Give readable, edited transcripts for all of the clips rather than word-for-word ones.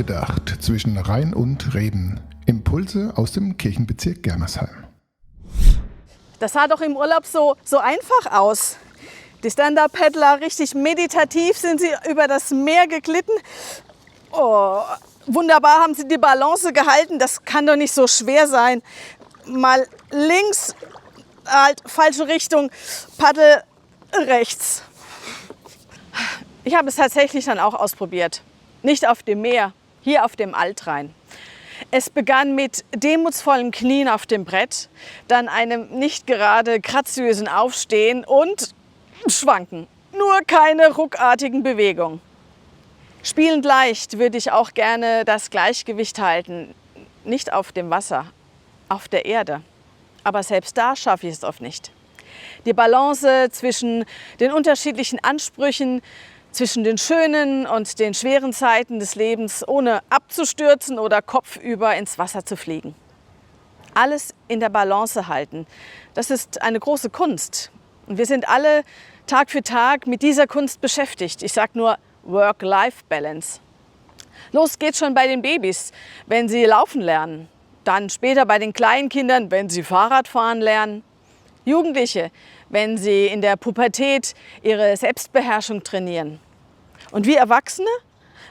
Angedacht zwischen Rhein und Reben. Impulse aus dem Kirchenbezirk Germersheim. Das sah doch im Urlaub so einfach aus. Die Stand-Up-Paddler, richtig meditativ sind sie über das Meer geglitten. Oh, wunderbar haben sie die Balance gehalten. Das kann doch nicht so schwer sein. Mal links, halt falsche Richtung, Paddel rechts. Ich habe es tatsächlich dann auch ausprobiert. Nicht auf dem Meer, hier auf dem Altrhein. Es begann mit demutsvollem Knien auf dem Brett, dann einem nicht gerade graziösen Aufstehen und Schwanken. Nur keine ruckartigen Bewegungen. Spielend leicht würde ich auch gerne das Gleichgewicht halten. Nicht auf dem Wasser, auf der Erde. Aber selbst da schaffe ich es oft nicht. Die Balance zwischen den unterschiedlichen Ansprüchen, zwischen den schönen und den schweren Zeiten des Lebens, ohne abzustürzen oder kopfüber ins Wasser zu fliegen. Alles in der Balance halten, das ist eine große Kunst. Und wir sind alle Tag für Tag mit dieser Kunst beschäftigt. Ich sage nur Work-Life-Balance. Los geht's schon bei den Babys, wenn sie laufen lernen. Dann später bei den Kleinkindern, wenn sie Fahrrad fahren lernen. Jugendliche, wenn sie in der Pubertät ihre Selbstbeherrschung trainieren. Und wir Erwachsene,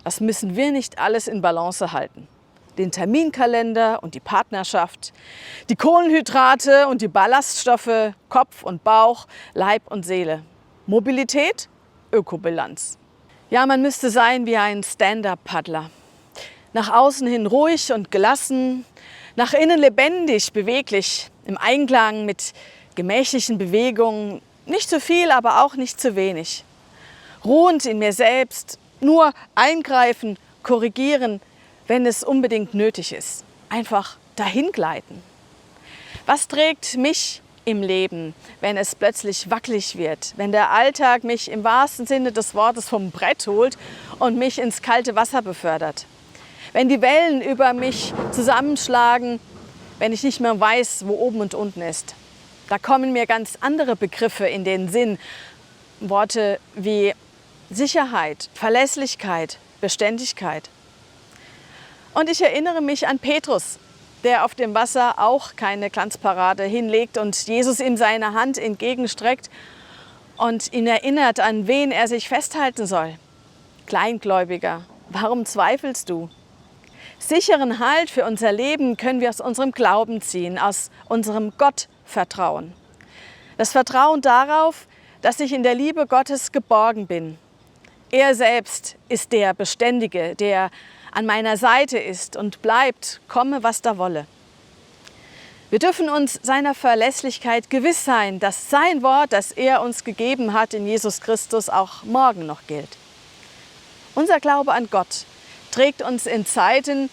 das müssen wir nicht alles in Balance halten. Den Terminkalender und die Partnerschaft, die Kohlenhydrate und die Ballaststoffe, Kopf und Bauch, Leib und Seele. Mobilität, Ökobilanz. Ja, man müsste sein wie ein Stand-Up-Paddler. Nach außen hin ruhig und gelassen, nach innen lebendig, beweglich, im Einklang mit gemächlichen Bewegungen, nicht zu viel, aber auch nicht zu wenig. Ruhend in mir selbst, nur eingreifen, korrigieren, wenn es unbedingt nötig ist. Einfach dahin gleiten. Was trägt mich im Leben, wenn es plötzlich wackelig wird, wenn der Alltag mich im wahrsten Sinne des Wortes vom Brett holt und mich ins kalte Wasser befördert? Wenn die Wellen über mich zusammenschlagen, wenn ich nicht mehr weiß, wo oben und unten ist? Da kommen mir ganz andere Begriffe in den Sinn. Worte wie Sicherheit, Verlässlichkeit, Beständigkeit. Und ich erinnere mich an Petrus, der auf dem Wasser auch keine Glanzparade hinlegt und Jesus ihm seine Hand entgegenstreckt und ihn erinnert, an wen er sich festhalten soll. Kleingläubiger, warum zweifelst du? Sicheren Halt für unser Leben können wir aus unserem Glauben ziehen, aus unserem Gottvertrauen. Das Vertrauen darauf, dass ich in der Liebe Gottes geborgen bin. Er selbst ist der Beständige, der an meiner Seite ist und bleibt, komme was da wolle. Wir dürfen uns seiner Verlässlichkeit gewiss sein, dass sein Wort, das er uns gegeben hat in Jesus Christus, auch morgen noch gilt. Unser Glaube an Gott trägt uns in Zeiten,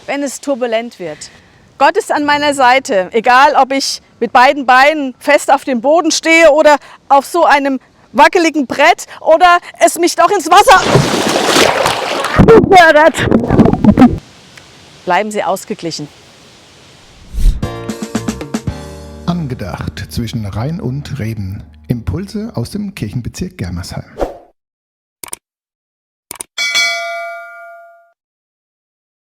wenn es turbulent wird. Gott ist an meiner Seite, egal ob ich mit beiden Beinen fest auf dem Boden stehe oder auf so einem wackeligen Brett oder es mich doch ins Wasser befördert. Bleiben Sie ausgeglichen. Angedacht zwischen Rhein und Reben. Impulse aus dem Kirchenbezirk Germersheim.